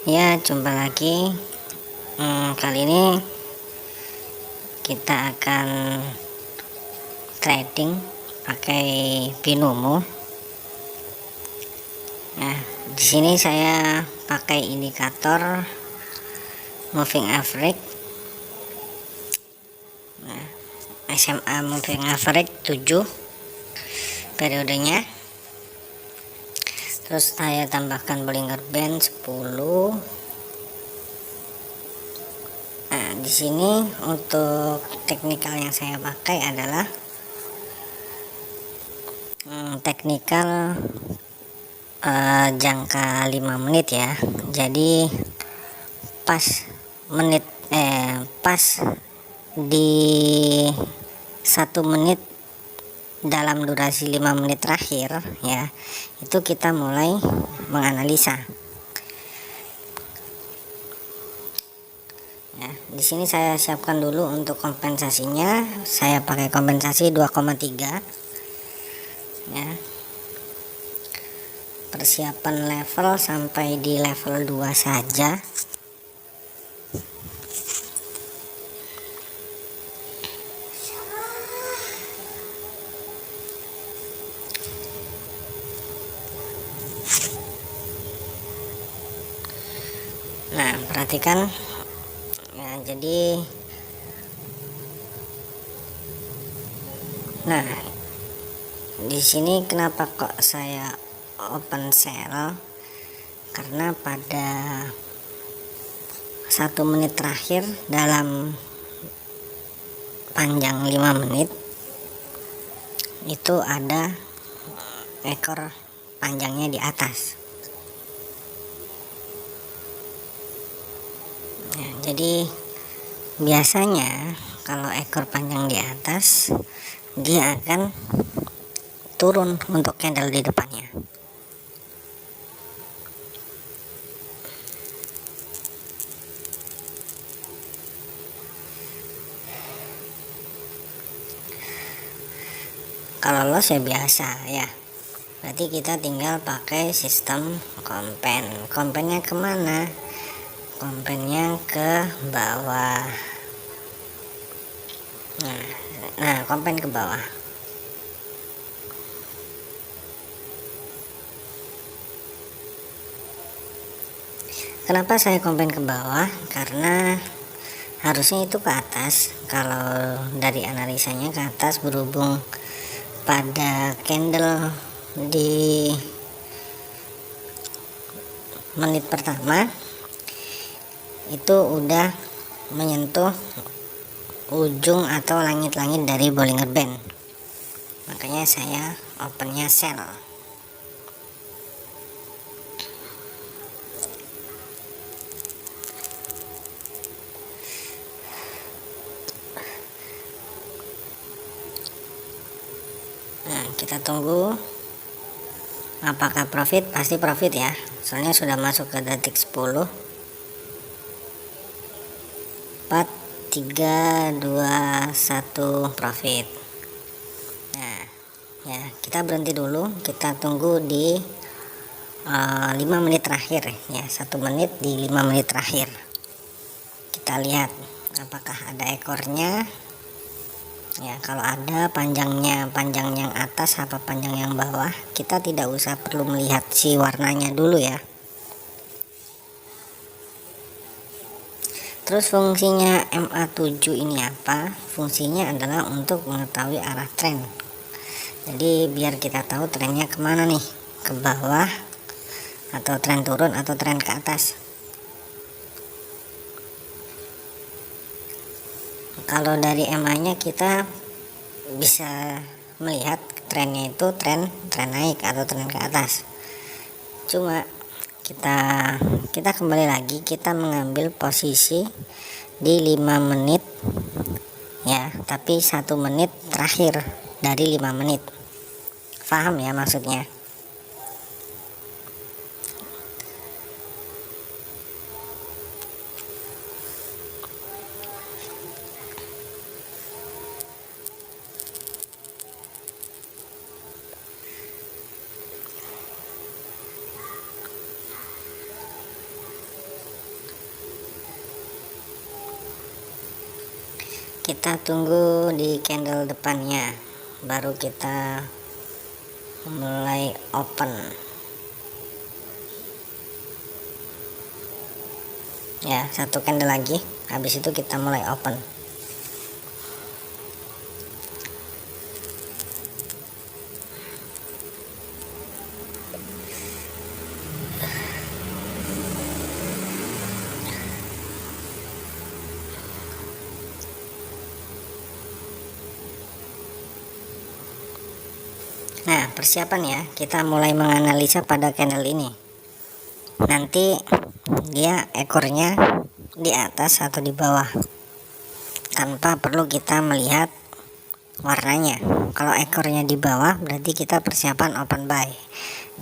Ya, jumpa lagi. Kali ini kita akan trading pakai binomo. Nah, di sini saya pakai indikator moving average. Nah, SMA moving average 7 periodenya. Terus saya tambahkan Bollinger Band 10. Nah, di sini untuk teknikal yang saya pakai adalah teknikal jangka 5 menit ya. Jadi pas di 1 menit dalam durasi 5 menit terakhir ya, itu kita mulai menganalisa. Ya, di sini saya siapkan dulu untuk kompensasinya. Saya pakai kompensasi 2,3 ya. Persiapan level sampai di level 2 saja. Nah, perhatikan ya, jadi di sini kenapa kok saya open sell, karena pada 1 menit terakhir dalam panjang 5 menit itu ada ekor panjangnya di atas ya. Jadi biasanya kalau ekor panjang di atas, dia akan turun untuk candle di depannya. Kalau loss ya biasa ya, berarti kita tinggal pakai sistem kompennya kemana? Kompennya ke bawah. Nah, kompen ke bawah. Kenapa saya kompen ke bawah? Karena harusnya itu ke atas. Kalau dari analisanya ke atas, berhubung pada candle di menit pertama itu udah menyentuh ujung atau langit-langit dari Bollinger Band, makanya saya opennya sell. Nah, kita tunggu apakah profit. Pasti profit ya, soalnya sudah masuk ke detik 10. 4, 3, 2, 1 profit. Nah ya, kita berhenti dulu, kita tunggu di 5 menit terakhir ya. 1 menit di 5 menit terakhir kita lihat apakah ada ekornya ya. Kalau ada panjang yang atas apa panjang yang bawah, kita tidak usah perlu melihat si warnanya dulu ya. Terus fungsinya MA7 ini apa? Fungsinya adalah untuk mengetahui arah tren. Jadi biar kita tahu trennya kemana nih, ke bawah atau tren turun atau tren ke atas. Kalau dari MA nya kita bisa melihat trennya itu tren naik atau tren ke atas. Cuma kita kembali lagi, kita mengambil posisi di 5 menit ya, tapi 1 menit terakhir dari 5 menit. Paham ya maksudnya? kita tunggu di candle depannya, baru kita mulai open ya. Satu candle lagi, habis itu kita mulai open. Nah, persiapan ya, kita mulai menganalisa pada candle ini. Nanti dia ekornya di atas atau di bawah, tanpa perlu kita melihat warnanya. Kalau ekornya di bawah berarti kita persiapan open buy.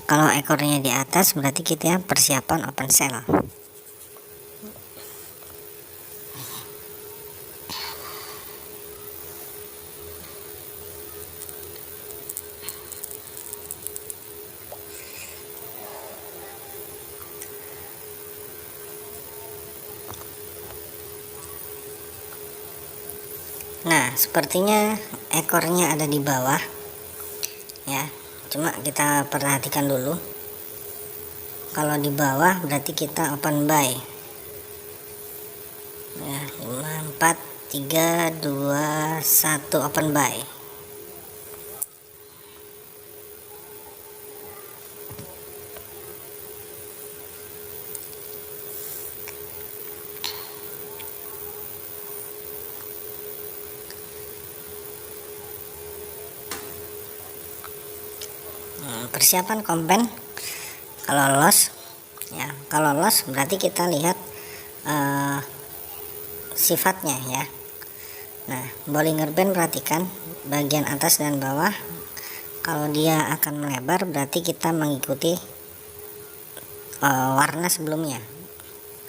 Kalau ekornya di atas berarti kita persiapan open sell. Nah, sepertinya ekornya ada di bawah ya. Cuma kita perhatikan dulu. Kalau di bawah berarti kita open buy ya. 5 4 3 2 1 open buy. Persiapan kompen. Kalau loss ya, kalau loss berarti kita lihat sifatnya ya. Nah, Bollinger Band perhatikan bagian atas dan bawah. Kalau dia akan melebar berarti kita mengikuti warna sebelumnya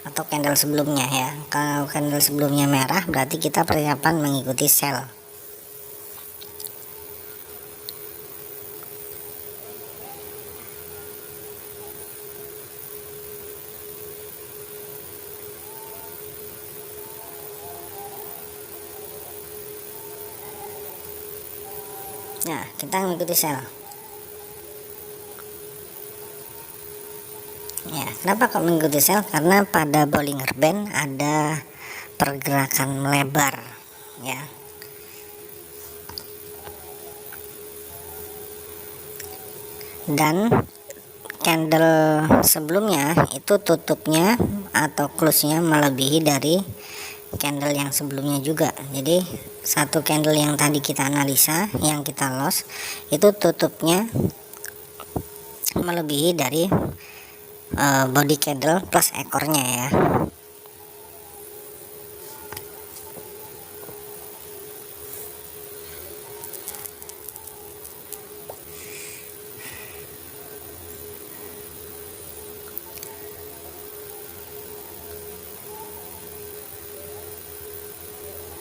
atau candle sebelumnya ya. Kalau candle sebelumnya merah berarti kita persiapan mengikuti sell. Nah, kita mengikuti sell. Ya, kenapa kok mengikuti sell? Karena pada Bollinger Band ada pergerakan melebar ya. Dan candle sebelumnya itu tutupnya atau close-nya melebihi dari candle yang sebelumnya juga. Jadi satu candle yang tadi kita analisa, yang kita loss, itu tutupnya melebihi dari body candle plus ekornya ya.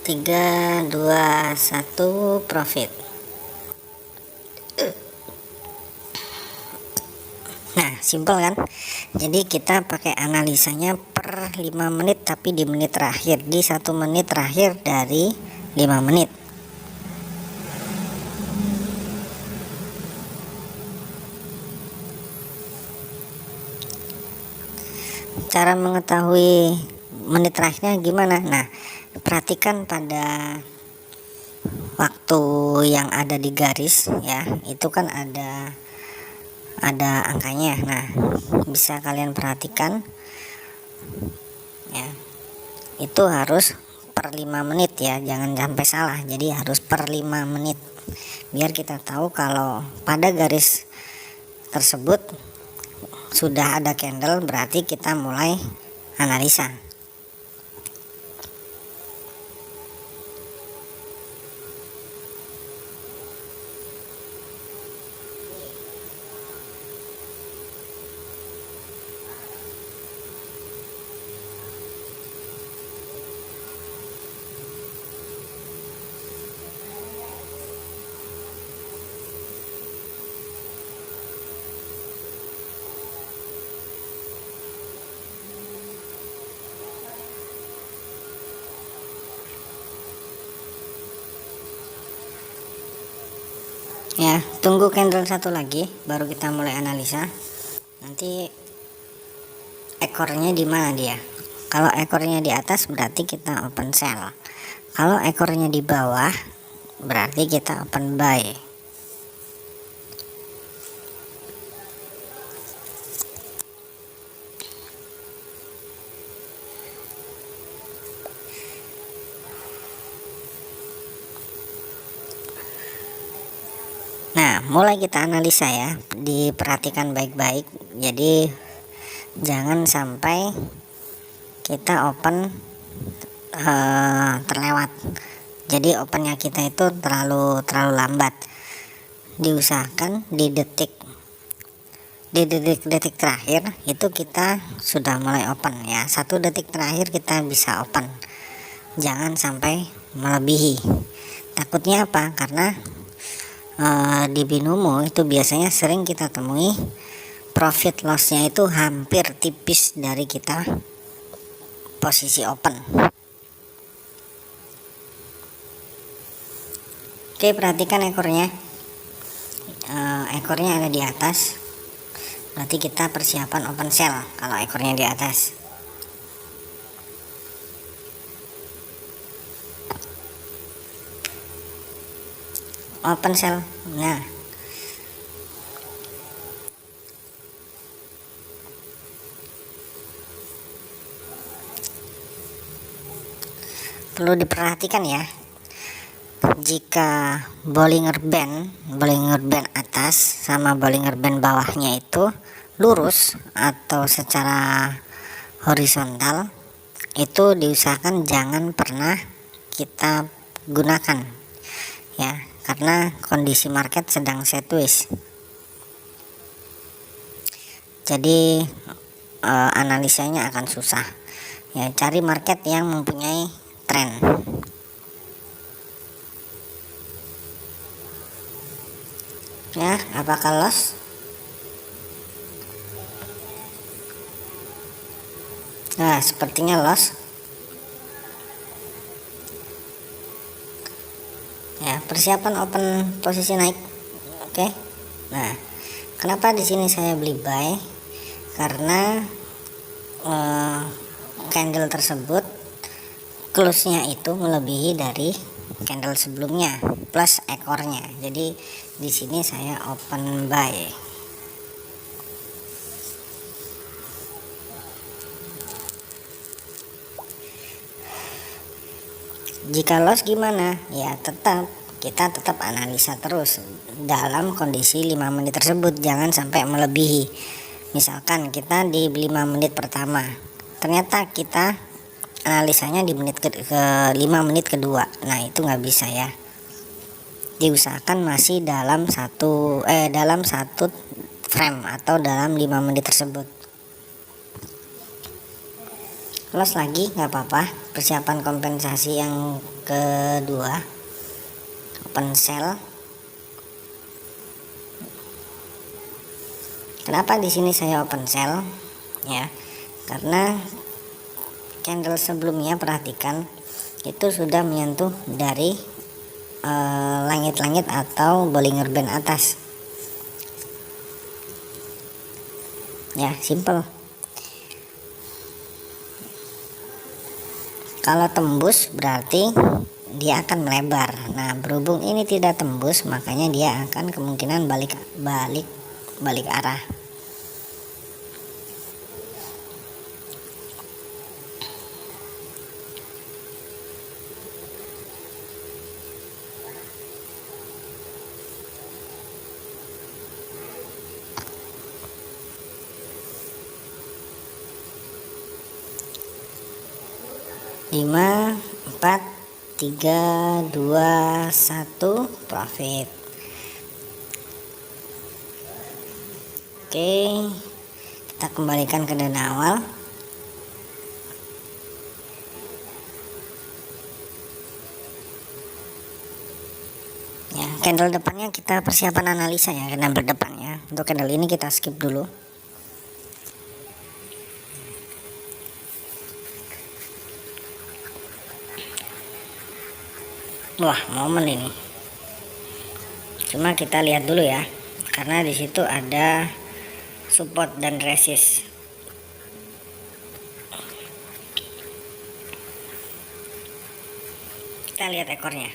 Tiga, dua, satu, profit. Nah, simpel kan? Jadi kita pakai analisanya per 5 menit, tapi di menit terakhir, di 1 menit terakhir dari 5 menit. Cara mengetahui menit terakhirnya gimana? Nah, perhatikan pada waktu yang ada di garis ya, itu kan ada angkanya. Nah, bisa kalian perhatikan ya, itu harus per 5 menit ya, jangan sampai salah. Jadi harus per 5 menit biar kita tahu kalau pada garis tersebut sudah ada candle, berarti kita mulai analisa. Ya, tunggu candle satu lagi baru kita mulai analisa. Nanti ekornya di mana dia? Kalau ekornya di atas berarti kita open sell. Kalau ekornya di bawah berarti kita open buy. Nah, mulai kita analisa ya, diperhatikan baik-baik. Jadi jangan sampai kita open terlewat. Jadi opennya kita itu terlalu lambat. Diusahakan di detik terakhir itu kita sudah mulai open ya. 1 detik terakhir kita bisa open. Jangan sampai melebihi. Takutnya apa? Karena di binomo itu biasanya sering kita temui profit lossnya itu hampir tipis dari kita posisi open. Oke, perhatikan ekornya. Ekornya ada di atas, berarti kita persiapan open sell kalau ekornya di atas. Open sell. Nah, perlu diperhatikan ya, jika Bollinger Band atas sama Bollinger Band bawahnya itu lurus atau secara horizontal, itu diusahakan jangan pernah kita gunakan ya, karena kondisi market sedang sideways. Jadi analisanya akan susah ya. Cari market yang mempunyai tren. Ya, apakah loss? Nah, sepertinya loss. Ya, persiapan open posisi naik. Oke. Nah, kenapa di sini saya beli buy? Karena candle tersebut close-nya itu melebihi dari candle sebelumnya plus ekornya. Jadi di sini saya open buy. Jika loss gimana? Ya kita tetap analisa terus dalam kondisi 5 menit tersebut, jangan sampai melebihi. Misalkan kita di 5 menit pertama, ternyata kita analisanya di menit ke 5 menit kedua. Nah, itu nggak bisa ya. Diusahakan masih dalam satu frame atau dalam 5 menit tersebut. Loss lagi nggak apa-apa, persiapan kompensasi yang kedua, open sell. Kenapa di sini saya open sell ya? Karena candle sebelumnya, perhatikan, itu sudah menyentuh dari langit-langit atau Bollinger Band atas ya, simple. Kalau tembus berarti dia akan melebar. Nah, berhubung ini tidak tembus, makanya dia akan kemungkinan balik arah. Lima, 4, 3, 2, 1, profit. Oke, kita kembalikan ke dana awal. Ya, candle depannya kita persiapan analisa ya, candle depannya. Untuk candle ini kita skip dulu. Wah, momen ini. cuma kita lihat dulu ya, karena di situ ada support dan resist. Kita lihat ekornya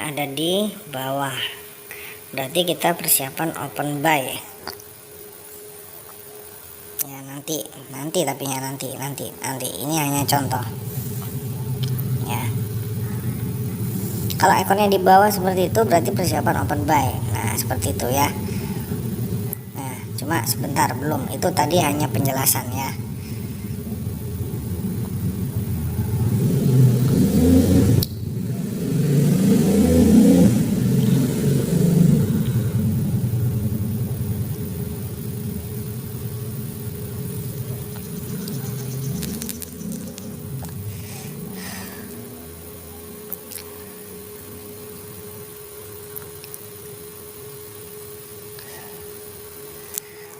ada di bawah, berarti kita persiapan open buy ya. Nanti ini hanya contoh ya. Kalau ekornya di bawah seperti itu berarti persiapan open buy. Nah seperti itu ya. Nah cuma sebentar, belum, itu tadi hanya penjelasan ya.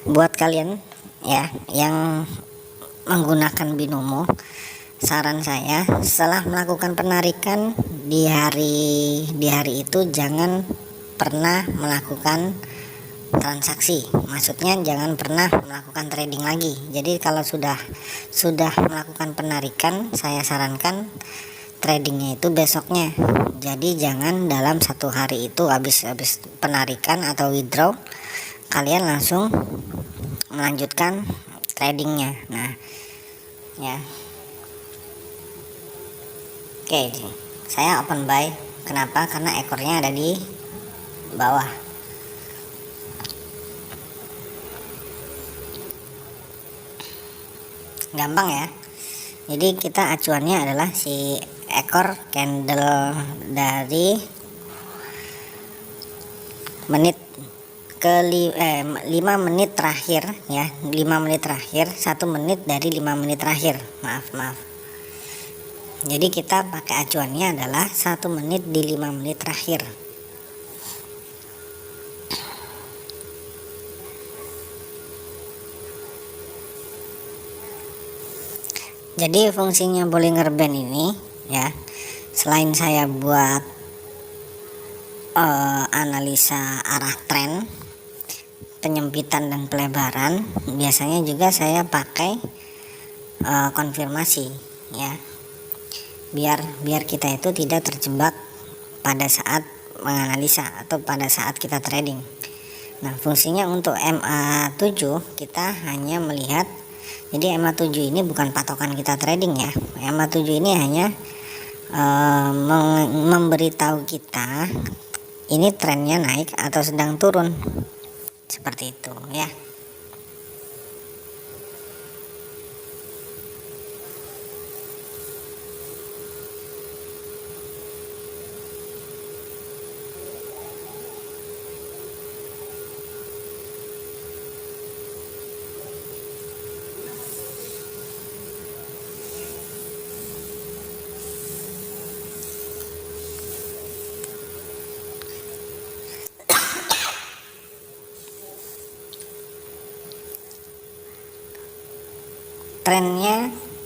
Buat kalian ya yang menggunakan binomo, saran saya setelah melakukan penarikan di hari itu jangan pernah melakukan transaksi, maksudnya jangan pernah melakukan trading lagi. Jadi kalau sudah melakukan penarikan, saya sarankan tradingnya itu besoknya. Jadi jangan dalam satu hari itu habis penarikan atau withdraw kalian langsung melanjutkan tradingnya. Nah ya, oke, saya open buy. Kenapa? Karena ekornya ada di bawah. Gampang ya. Jadi kita acuannya adalah si ekor candle dari menit ke 5 menit terakhir ya, 5 menit terakhir, 1 menit dari 5 menit terakhir, maaf. Jadi kita pakai acuannya adalah 1 menit di 5 menit terakhir. Jadi fungsinya Bollinger Band ini ya, selain saya buat analisa arah tren, penyempitan dan pelebaran, biasanya juga saya pakai konfirmasi ya, biar kita itu tidak terjebak pada saat menganalisa atau pada saat kita trading. Nah fungsinya untuk MA7 kita hanya melihat, jadi MA7 ini bukan patokan kita trading ya. MA7 ini hanya memberitahu kita ini trennya naik atau sedang turun, seperti itu ya.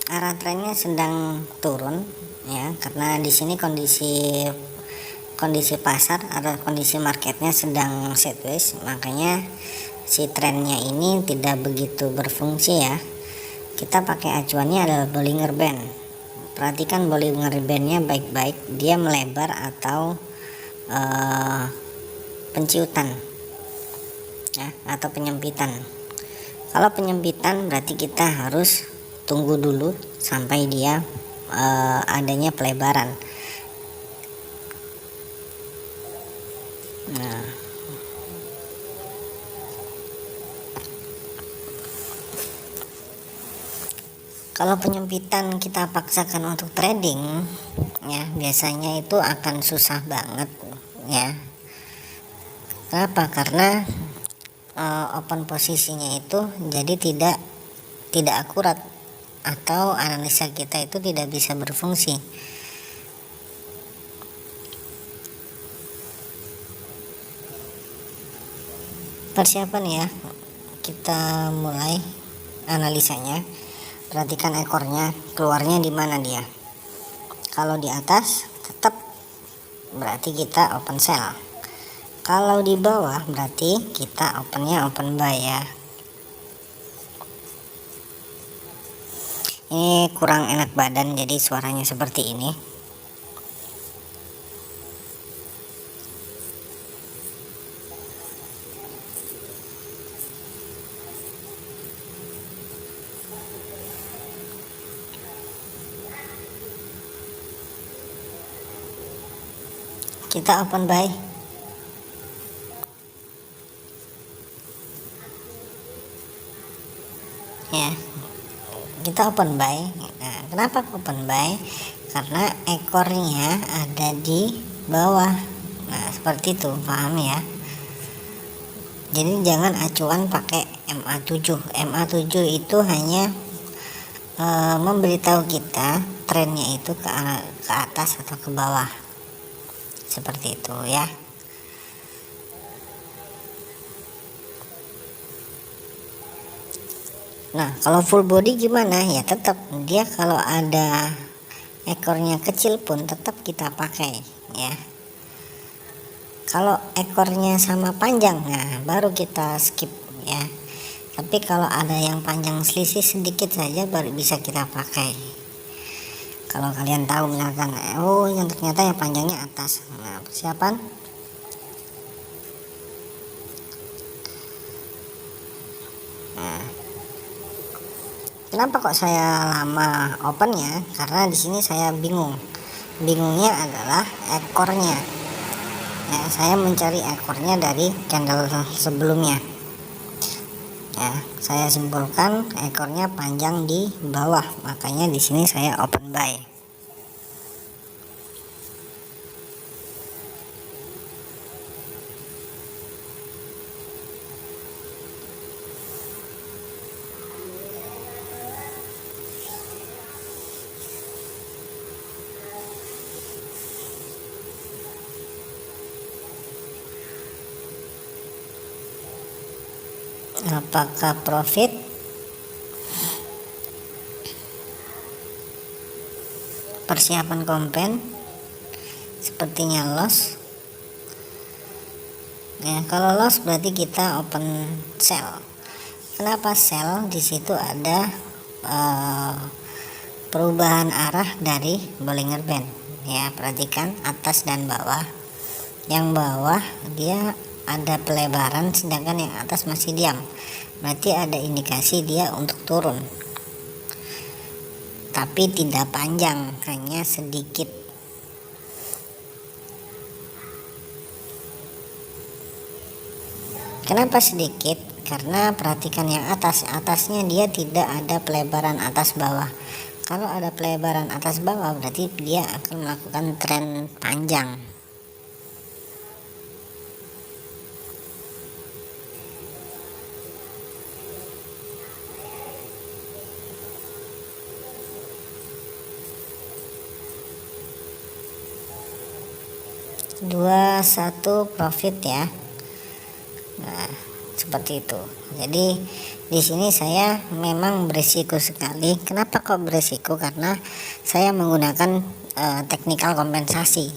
Arah trennya sedang turun ya, karena di sini kondisi pasar atau kondisi marketnya sedang sideways, makanya si trennya ini tidak begitu berfungsi ya. Kita pakai acuannya adalah Bollinger Band. Perhatikan Bollinger Bandnya baik-baik, dia melebar atau penciutan ya, atau penyempitan. Kalau penyempitan berarti kita harus tunggu dulu sampai dia adanya pelebaran. Nah, kalau penyempitan kita paksakan untuk trading ya, biasanya itu akan susah banget ya. Kenapa? Karena open posisinya itu jadi tidak akurat, atau analisa kita itu tidak bisa berfungsi. Persiapan ya, kita mulai analisanya. Perhatikan ekornya keluarnya di mana dia. Kalau di atas tetap berarti kita open sell. Kalau di bawah berarti kita opennya open buy ya. Ini kurang enak badan jadi suaranya seperti ini. Kita open buy. Ya, kita open buy. Nah, kenapa open buy? Karena ekornya ada di bawah. Nah, seperti itu, paham ya? Jadi jangan acuan pakai MA7. MA7 itu hanya memberitahu kita trennya itu ke atas atau ke bawah. Seperti itu ya. Nah, kalau full body gimana? Ya tetap dia kalau ada ekornya kecil pun tetap kita pakai ya. Kalau ekornya sama panjang, nah baru kita skip ya. Tapi kalau ada yang panjang selisih sedikit saja baru bisa kita pakai. Kalau kalian tahu misalkan, oh yang ternyata yang panjangnya atas. Nah, persiapan. Nah, kenapa kok saya lama opennya? Karena di sini saya bingung. Bingungnya adalah ekornya. Ya, saya mencari ekornya dari candle sebelumnya. Ya, saya simpulkan ekornya panjang di bawah, makanya di sini saya open buy. Apakah profit? Persiapan kompen, sepertinya loss ya. Kalau loss berarti kita open sell. Kenapa sell? Di situ ada perubahan arah dari Bollinger Band ya. Perhatikan atas dan bawah. Yang bawah dia ada pelebaran, sedangkan yang atas masih diam. Berarti ada indikasi dia untuk turun, tapi tidak panjang, hanya sedikit. Kenapa sedikit? Karena perhatikan yang atasnya dia tidak ada pelebaran atas bawah. Kalau ada pelebaran atas bawah berarti dia akan melakukan tren panjang. Dua satu profit ya. Nah, seperti itu. Jadi di sini saya memang berisiko sekali. Kenapa kok berisiko? Karena saya menggunakan teknikal kompensasi.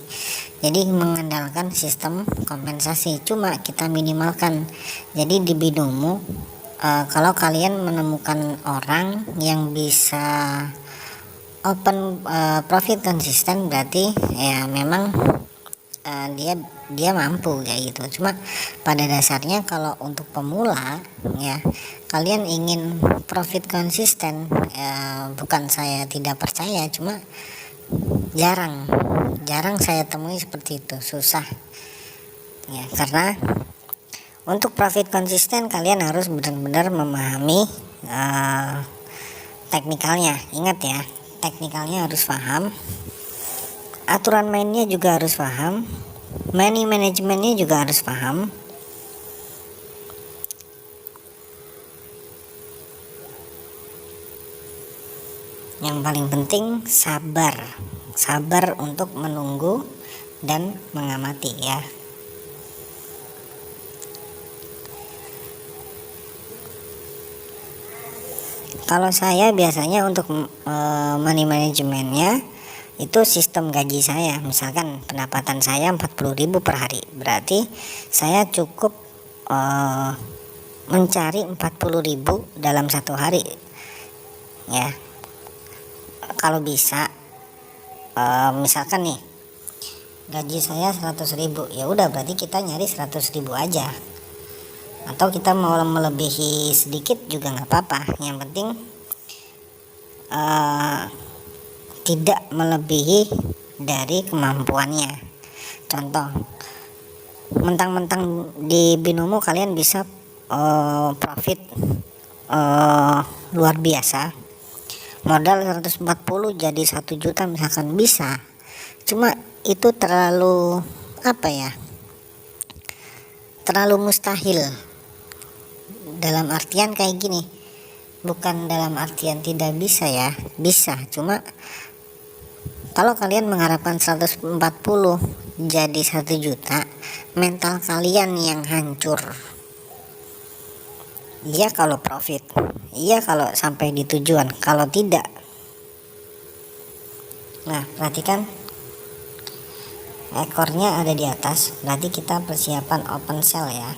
Jadi mengandalkan sistem kompensasi. Cuma kita minimalkan. Jadi di binomo kalau kalian menemukan orang yang bisa open profit konsisten, berarti ya memang dia mampu kayak gitu. Cuma pada dasarnya kalau untuk pemula ya, kalian ingin profit konsisten, bukan saya tidak percaya, cuma jarang saya temui seperti itu, susah ya. Karena untuk profit konsisten kalian harus benar-benar memahami teknikalnya. Ingat ya, teknikalnya harus paham, aturan mainnya juga harus paham, money managementnya juga harus paham. Yang paling penting sabar untuk menunggu dan mengamati ya. Kalau saya biasanya untuk money managementnya itu sistem gaji saya. Misalkan pendapatan saya 40.000 per hari, berarti saya cukup mencari 40.000 dalam satu hari ya. Kalau bisa misalkan nih gaji saya 100.000, ya udah berarti kita nyari 100.000 aja, atau kita mau melebihi sedikit juga nggak apa-apa, yang penting tidak melebihi dari kemampuannya. Contoh, mentang-mentang di binomo kalian bisa profit luar biasa, modal 140 jadi 1 juta misalkan, bisa. Cuma itu terlalu terlalu mustahil. Dalam artian kayak gini, bukan dalam artian tidak bisa ya, bisa. Cuma kalau kalian mengharapkan 140 jadi 1 juta, mental kalian yang hancur. Iya kalau profit, iya kalau sampai di tujuan, kalau tidak. Nah, perhatikan ekornya ada di atas, berarti kita persiapan open sell ya.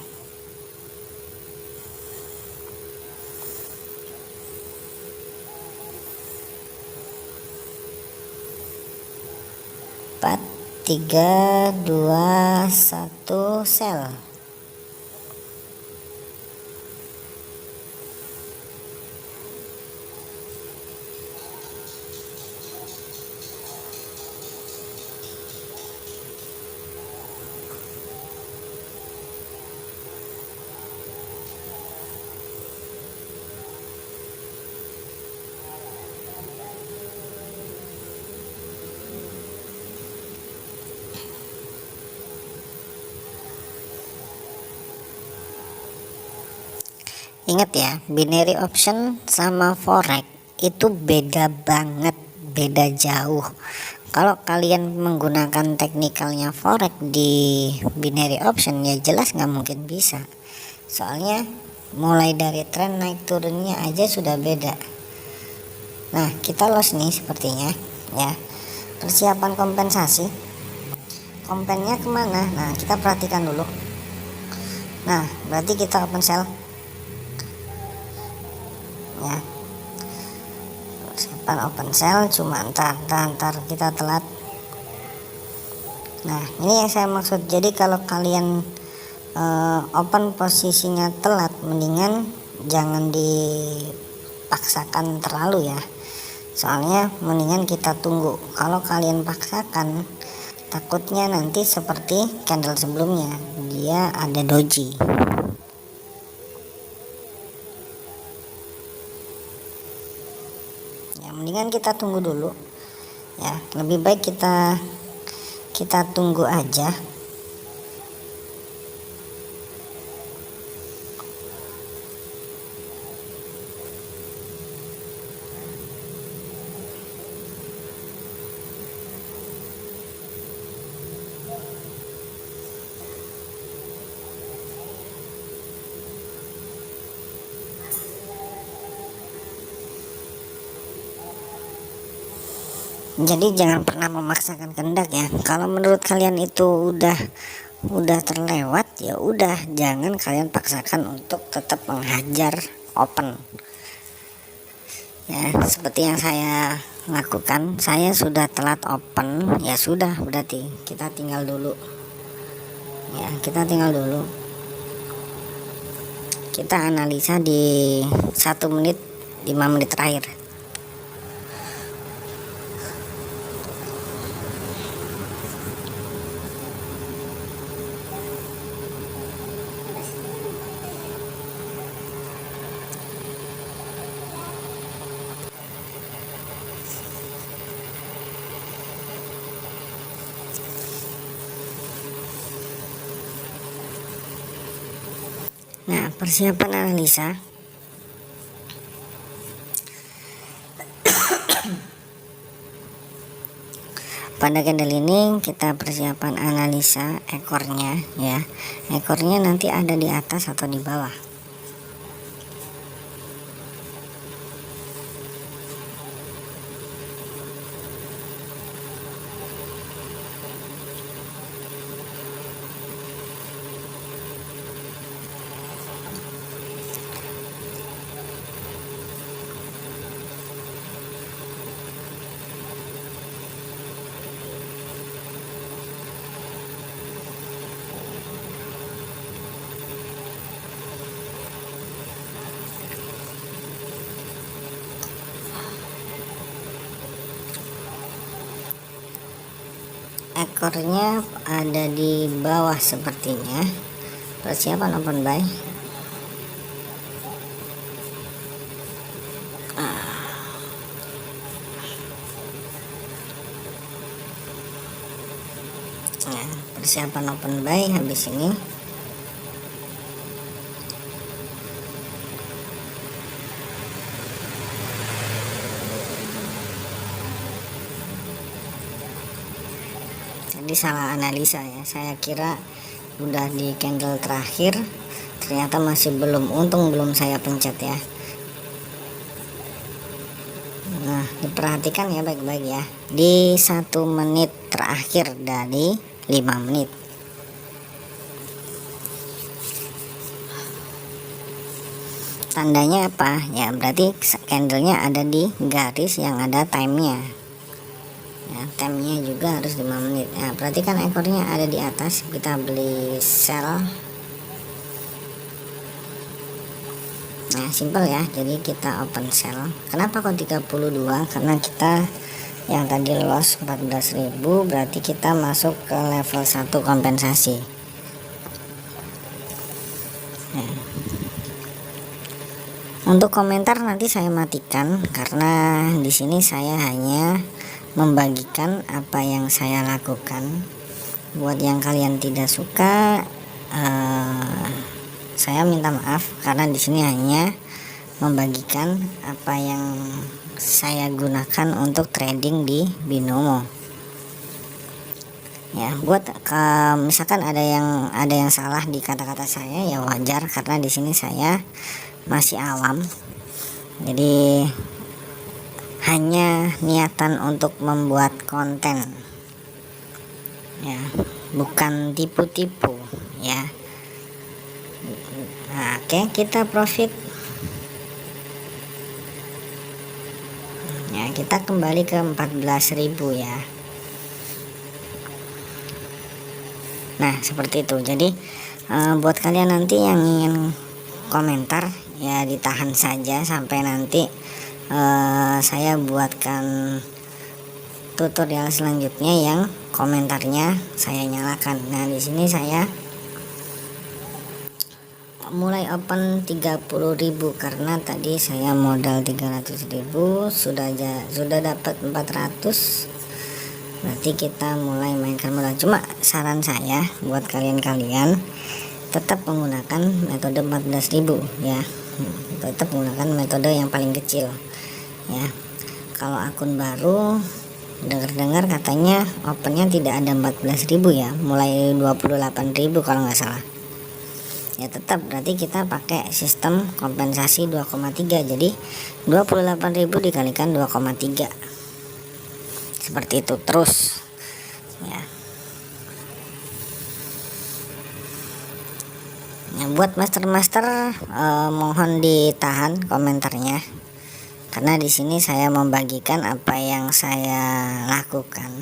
Empat, 3, 2, 1 sell. Ingat ya, binary option sama forex itu beda banget, beda jauh. Kalau kalian menggunakan teknikalnya forex di binary option, ya jelas nggak mungkin bisa. Soalnya mulai dari tren naik turunnya aja sudah beda. Nah, kita loss nih sepertinya ya. Persiapan kompensasi, kompennya kemana? Nah, kita perhatikan dulu. Nah, berarti kita open sell ya. Persiapan open sell, cuma ntar kita telat. Nah, ini yang saya maksud. Jadi kalau kalian open posisinya telat, mendingan jangan dipaksakan terlalu ya. Soalnya mendingan kita tunggu. Kalau kalian paksakan, takutnya nanti seperti candle sebelumnya, dia ada doji. Ya, mendingan kita tunggu dulu ya. Lebih baik kita tunggu aja. Jadi jangan pernah memaksakan kehendak ya. Kalau menurut kalian itu udah terlewat, ya udah, jangan kalian paksakan untuk tetap menghajar open. Ya, seperti yang saya lakukan, saya sudah telat open, ya sudah, berarti kita tinggal dulu. Ya, kita tinggal dulu. Kita analisa di 1 menit, 5 menit terakhir. Nah, persiapan analisa. Pada candle ini kita persiapan analisa ekornya ya. Ekornya nanti ada di atas atau di bawah. ekornya ada di bawah sepertinya. Persiapan open buy. Nah, persiapan open buy habis ini. Tadi salah analisa ya, saya kira udah di candle terakhir, ternyata masih belum, untung belum saya pencet ya. Nah, diperhatikan ya baik-baik ya, di 1 menit terakhir dari 5 menit. Tandanya apa ya, berarti candlenya ada di garis yang ada timenya ya, timenya juga harus 5 menit. Nah, perhatikan ekornya ada di atas, kita beli sell. Nah, simple ya, jadi kita open sell. Kenapa kok 32? Karena kita yang tadi loss 14.000, berarti kita masuk ke level 1 kompensasi. Nah, untuk komentar nanti saya matikan karena di sini saya hanya membagikan apa yang saya lakukan. Buat yang kalian tidak suka, saya minta maaf karena di sini hanya membagikan apa yang saya gunakan untuk trading di binomo. Ya, buat misalkan ada yang salah di kata-kata saya ya wajar, karena di sini saya masih awam. Jadi hanya niatan untuk membuat konten ya, bukan tipu-tipu ya. Nah, oke, kita profit ya, kita kembali ke 14.000 ya. Nah, seperti itu. Jadi buat kalian nanti yang ingin komentar ya, ditahan saja sampai nanti saya buatkan tutorial selanjutnya yang komentarnya saya nyalakan. Nah, di sini saya mulai open 30.000 karena tadi saya modal 300.000, sudah dapat 400. Berarti kita mulai mainkan modal. Cuma saran saya buat kalian tetap menggunakan metode 14.000 ya. Tetap menggunakan metode yang paling kecil ya. Kalau akun baru dengar katanya opennya tidak ada 14.000 ya, mulai 28.000 kalau nggak salah ya. Tetap berarti kita pakai sistem kompensasi 2,3, jadi 28.000 dikalikan 2,3 seperti itu terus ya. Nah, buat master mohon ditahan komentarnya karena di sini saya membagikan apa yang saya lakukan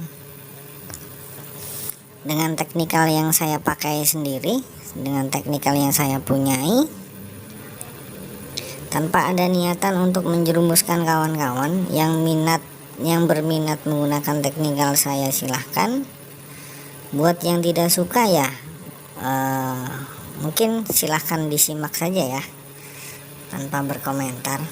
dengan teknikal yang saya pakai sendiri, dengan teknikal yang saya punyai, tanpa ada niatan untuk menjerumuskan kawan-kawan yang berminat menggunakan teknikal saya, silahkan. Buat yang tidak suka ya mungkin silahkan disimak saja ya tanpa berkomentar.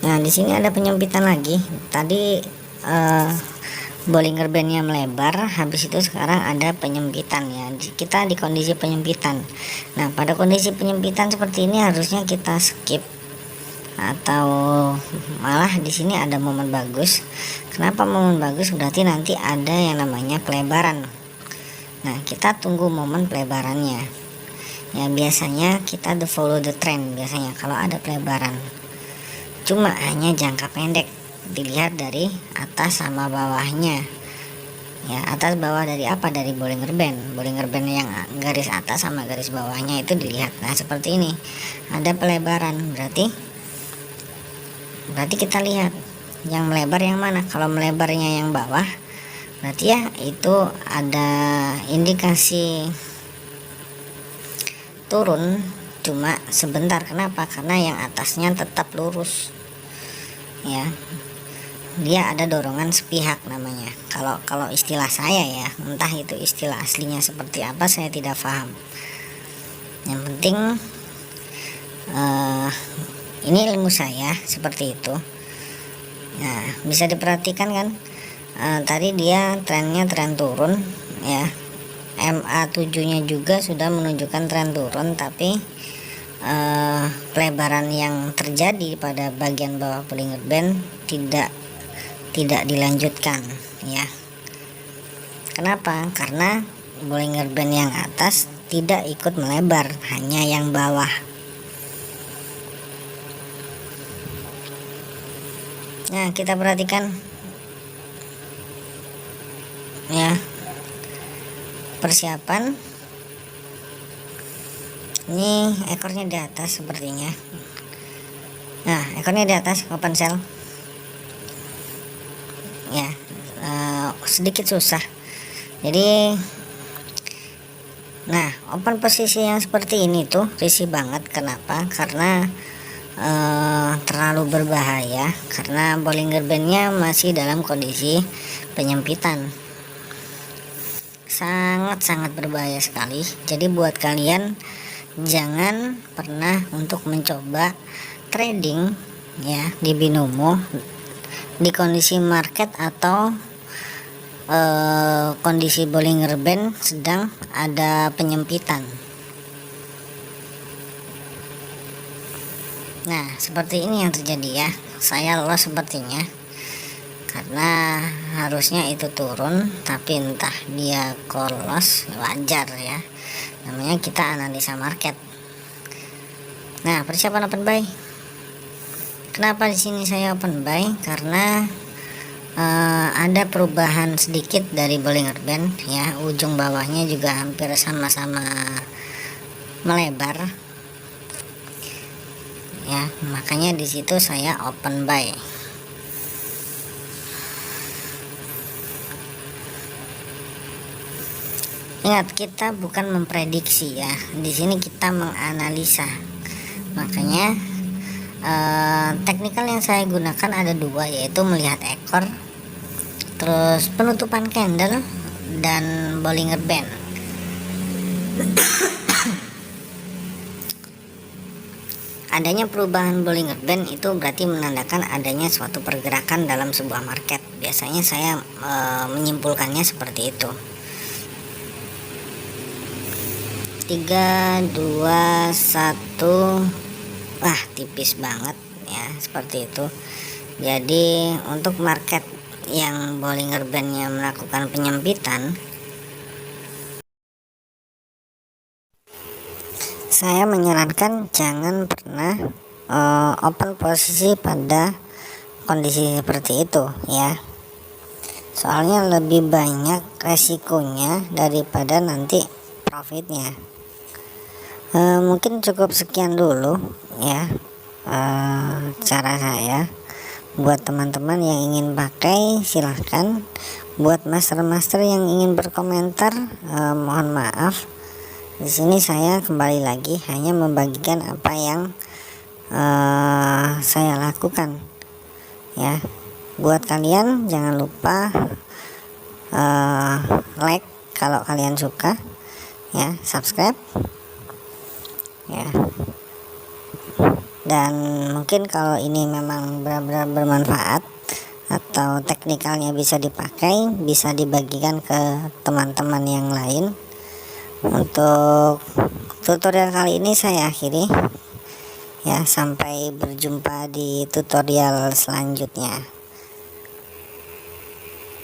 Nah, di sini ada penyempitan lagi. Tadi Bollinger Bandnya melebar, habis itu sekarang ada penyempitan ya. Kita di kondisi penyempitan. Nah, pada kondisi penyempitan seperti ini harusnya kita skip atau malah di sini ada momen bagus. Kenapa momen bagus? Berarti nanti ada yang namanya pelebaran. Nah, kita tunggu momen pelebarannya. Ya, biasanya kita follow the trend biasanya kalau ada pelebaran. Cuma hanya jangka pendek, dilihat dari atas sama bawahnya ya. Atas bawah dari apa? Dari Bollinger Band yang garis atas sama garis bawahnya itu dilihat. Nah, seperti ini ada pelebaran, berarti kita lihat yang melebar yang mana. Kalau melebarnya yang bawah, berarti ya itu ada indikasi turun cuma sebentar. Kenapa? Karena yang atasnya tetap lurus ya, dia ada dorongan sepihak namanya. Kalau istilah saya ya, entah itu istilah aslinya seperti apa saya tidak paham. Yang penting ini ilmu saya seperti itu. Nah, bisa diperhatikan kan, tadi dia trennya tren turun ya. MA7 nya juga sudah menunjukkan tren turun, tapi pelebaran yang terjadi pada bagian bawah Bollinger Band tidak dilanjutkan ya. Kenapa? Karena Bollinger Band yang atas tidak ikut melebar, hanya yang bawah. Nah, kita perhatikan ya, persiapan. Ini ekornya di atas sepertinya. Nah, ekornya di atas, open cell ya. Sedikit susah. Jadi nah, open posisi yang seperti ini tuh risih banget. Kenapa? Karena terlalu berbahaya, karena Bollinger Bandnya masih dalam kondisi penyempitan. Sangat-sangat berbahaya sekali. Jadi buat kalian jangan pernah untuk mencoba trading ya di binomo di kondisi market atau kondisi Bollinger Band sedang ada penyempitan. Nah, seperti ini yang terjadi ya. Saya lolos sepertinya, karena harusnya itu turun, tapi entah dia lolos, wajar ya. Namanya kita analisa market. Nah, persiapan open buy. Kenapa di sini saya open buy? Karena ada perubahan sedikit dari Bollinger Band ya. Ujung bawahnya juga hampir sama-sama melebar ya, makanya di situ saya open buy. Ingat, kita bukan memprediksi ya, di sini kita menganalisa. Makanya teknikal yang saya gunakan ada dua, yaitu melihat ekor, terus penutupan candle, dan Bollinger Band. Adanya perubahan Bollinger Band itu berarti menandakan adanya suatu pergerakan dalam sebuah market. Biasanya saya menyimpulkannya seperti itu. 3, 2, 1. Wah, tipis banget ya, seperti itu. Jadi untuk market yang Bollinger Bandnya melakukan penyempitan, saya menyarankan jangan pernah open posisi pada kondisi seperti itu ya. Soalnya lebih banyak resikonya daripada nanti profitnya. Mungkin cukup sekian dulu ya cara saya. Buat teman-teman yang ingin pakai silahkan. Buat master-master yang ingin berkomentar, mohon maaf. Di sini saya kembali lagi hanya membagikan apa yang saya lakukan ya. Buat kalian jangan lupa like kalau kalian suka ya, subscribe ya, dan mungkin kalau ini memang benar-benar bermanfaat atau teknikalnya bisa dipakai, bisa dibagikan ke teman-teman yang lain. Untuk tutorial kali ini saya akhiri ya, sampai berjumpa di tutorial selanjutnya.